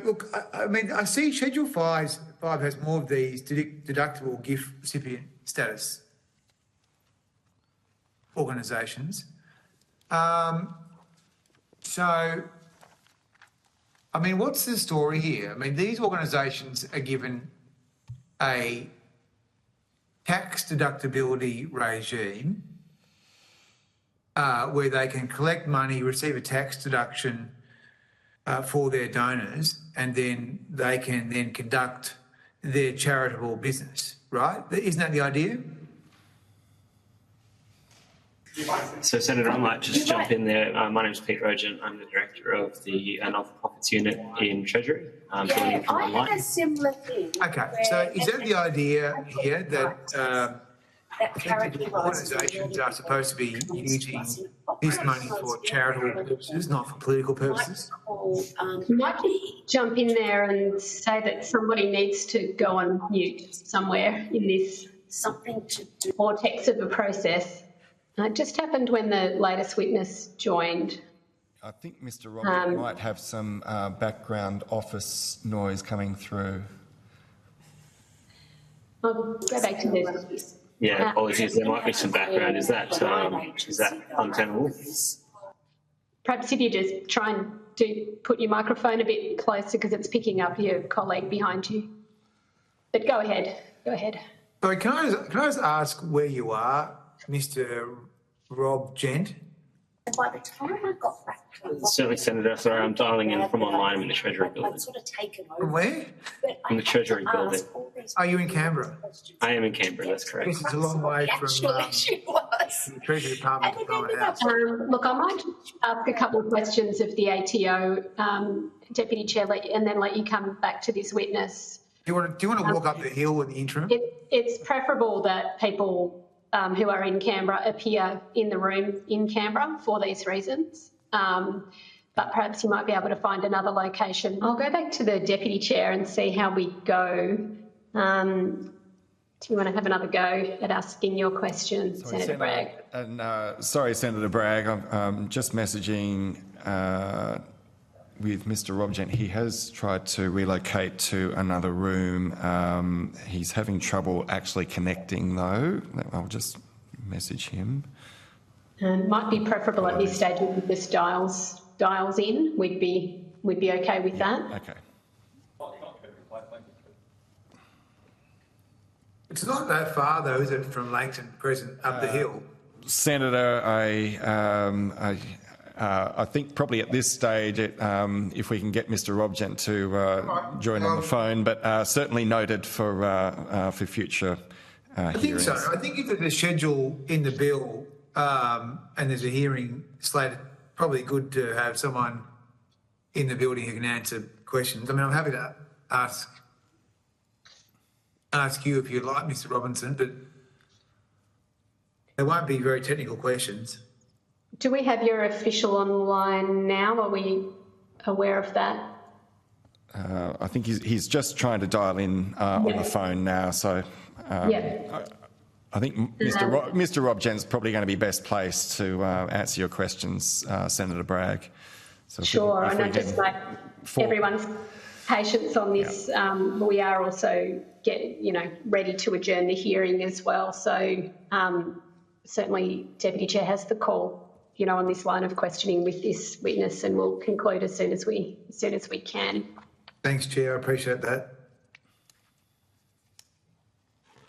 look, I mean, I see Schedule 5 has more of these deductible gift recipient status organisations. So, I mean, what's the story here? I mean, these organisations are given a tax deductibility regime where they can collect money, receive a tax deduction for their donors, and then they can then conduct their charitable business, right? Isn't that the idea? So, Senator, I might just jump in there. My name is Pete Rogen. I'm the Director of the Not-for-Profits Unit in Treasury. Joining from online. I had a similar thing. Okay, so is that the idea here that effectively organisations are supposed to be using this money for charitable purposes, not for political purposes? Might jump in there and say that somebody needs to go on mute somewhere in this vortex of a process. It just happened when the latest witness joined. I think Mr. Roberts might have some background office noise coming through. I'll go back to this. Yeah, apologies. There might be some background. Is that untenable? Perhaps if you just try and put your microphone a bit closer because it's picking up your colleague behind you. But go ahead. Go ahead. Sorry, can I just ask where you are, Mr. Rob Gent? By the time I got back to Certainly, Senator. Sorry, I'm dialing in from online. I'm in the Treasury building. sort of taken over. From where? From the Treasury building. Are you in Canberra? I am in Canberra, that's correct. This is a long way from the Treasury Department to Parliament House. Look, I might ask a couple of questions of the ATO, Deputy Chair, and then let you come back to this witness. Do you want to walk up the hill in the interim? It's preferable that people who are in Canberra appear in the room in Canberra for these reasons. But perhaps you might be able to find another location. I'll go back to the Deputy Chair and see how we go. Do you want to have another go at asking your question, Senator Bragg? Sorry, Senator Bragg, I'm just messaging with Mr. Robgent. He has tried to relocate to another room. He's having trouble actually connecting, though. I'll just message him. Might be preferable at this stage if he just dials in. We'd be okay with that. Okay. It's not that far, though, is it, from Langton Crescent up the hill? Senator, I think probably at this stage, if we can get Mr. Robgent to join on the phone, but certainly noted for future I think so. I think if there's a schedule in the bill and there's a hearing slated, probably good to have someone in the building who can answer questions. I mean, I'm happy to ask you if you'd like, Mr. Robinson, but there won't be very technical questions. Do we have your official online now? Are we aware of that? I think he's just trying to dial in on the phone now, so I think Mr. Robgent's probably going to be best placed to answer your questions, Senator Bragg. So sure, and I just like everyone's patience on this. We are also ready to adjourn the hearing as well. So certainly, Deputy Chair has the call, on this line of questioning with this witness, and we'll conclude as soon as we can. Thanks, Chair. I appreciate that.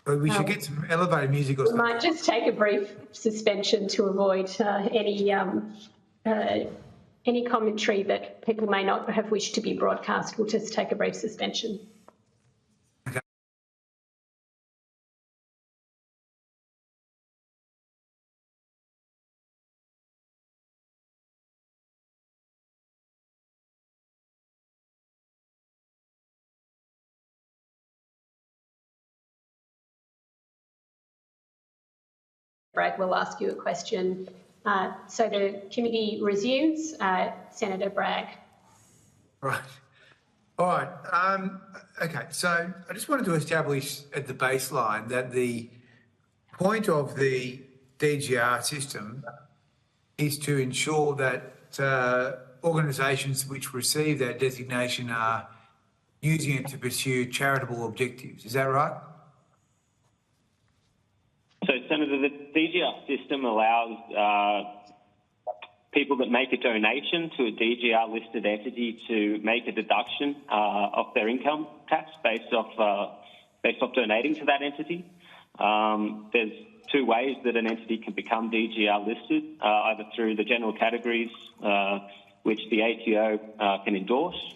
But we should get some elevator music or something. We might just take a brief suspension to avoid any commentary that people may not have wished to be broadcast. We'll just take a brief suspension. Okay. Bragg will ask you a question. So the committee resumes. Senator Bragg. Right. All right. Okay. So I just wanted to establish at the baseline that the point of the DGR system is to ensure that organisations which receive that designation are using it to pursue charitable objectives. Is that right? So, Senator, the DGR system allows people that make a donation to a DGR-listed entity to make a deduction of their income tax based off donating to that entity. There's two ways that an entity can become DGR listed, either through the general categories, which the ATO can endorse,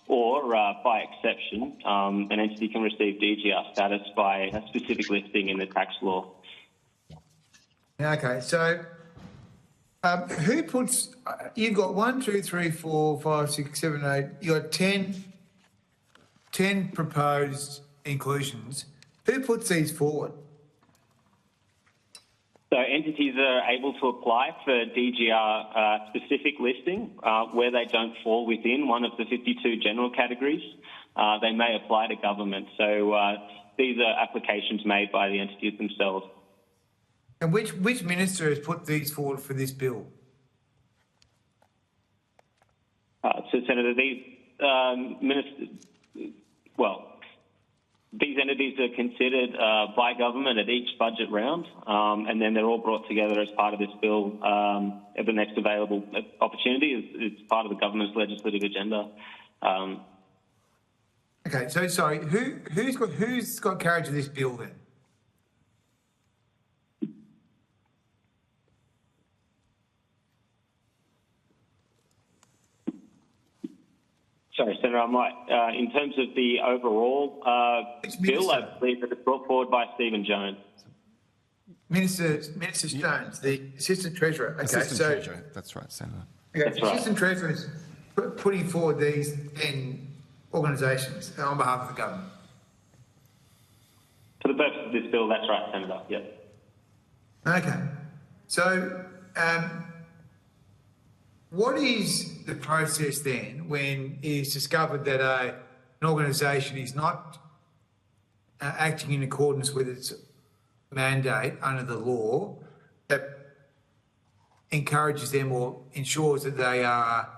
or by exception, an entity can receive DGR status by a specific listing in the tax law. Okay, so who puts, you've got 1, 2, 3, 4, 5, 6, 7, 8, you've got 10 proposed inclusions. Who puts these forward? So entities are able to apply for DGR specific listing where they don't fall within one of the 52 general categories. They may apply to government. So these are applications made by the entities themselves. And which minister has put these forward for this bill? So, Senator, these these entities are considered by government at each budget round, and then they're all brought together as part of this bill at the next available opportunity. It's part of the government's legislative agenda. Okay, so sorry, who's got carriage of this bill then? Sorry, Senator, I might. In terms of the overall bill, I believe that it's brought forward by Stephen Jones. Minister Stones, the Assistant Treasurer. Okay, Assistant Treasurer, that's right, Senator. Okay, That's the right. Assistant Treasurer is putting forward these 10 organisations on behalf of the government. For the purpose of this bill, that's right, Senator. Yep. Okay, so what is the process then when it is discovered that an organisation is not acting in accordance with its mandate under the law that encourages them or ensures that they are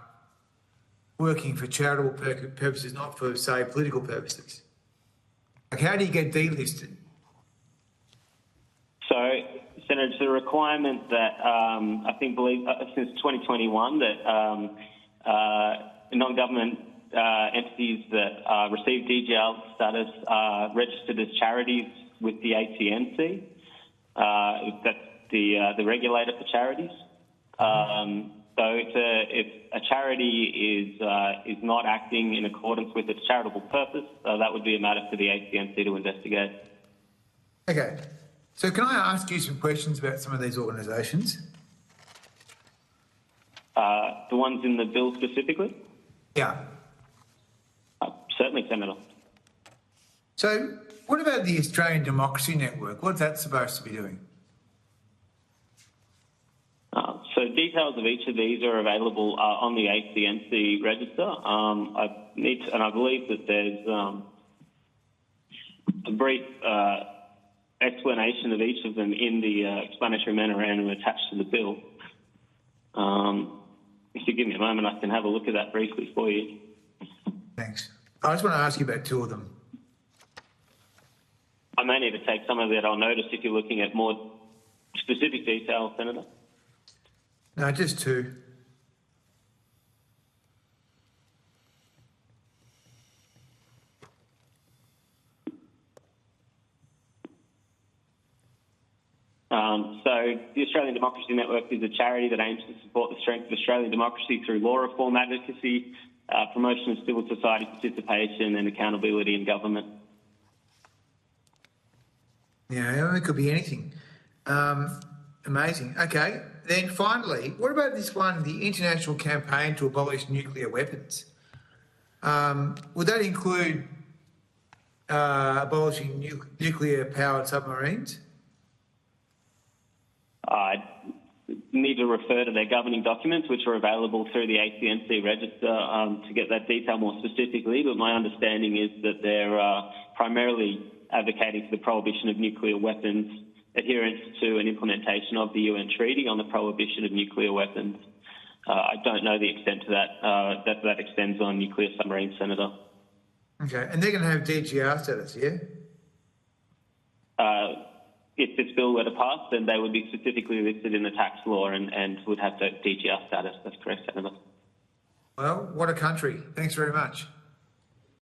working for charitable purposes, not for, say, political purposes? Like, how do you get delisted? So, Senator, it's a requirement that believe since 2021 that non-government entities that receive DGL status are registered as charities with the ATNC. That's the regulator for charities. So if a charity is not acting in accordance with its charitable purpose, that would be a matter for the ATNC to investigate. Okay. So can I ask you some questions about some of these organisations? The ones in the bill specifically? Yeah. Certainly, Senator. So what about the Australian Democracy Network? What's that supposed to be doing? So details of each of these are available on the ACNC register. I believe that there's a brief explanation of each of them in the explanatory memorandum attached to the bill. If you give me a moment, I can have a look at that briefly for you. Thanks. I just want to ask you about two of them. I may need to take some of that on notice if you're looking at more specific detail, Senator. No, just two. So the Australian Democracy Network is a charity that aims to support the strength of Australian democracy through law reform advocacy, promotion of civil society participation and accountability in government. Yeah, it could be anything. Amazing. Okay. Then finally, what about this one, the International Campaign to Abolish Nuclear Weapons? Would that include abolishing nuclear-powered submarines? I need to refer to their governing documents, which are available through the ACNC register to get that detail more specifically, but my understanding is that they're primarily advocating for the prohibition of nuclear weapons, adherence to and implementation of the UN Treaty on the Prohibition of Nuclear Weapons. I don't know the extent to that extends on nuclear submarines, Senator. Okay, and they're going to have DGR status, yeah? If this bill were to pass, then they would be specifically listed in the tax law and would have the DGR status. That's correct, Senator. Well, what a country. Thanks very much.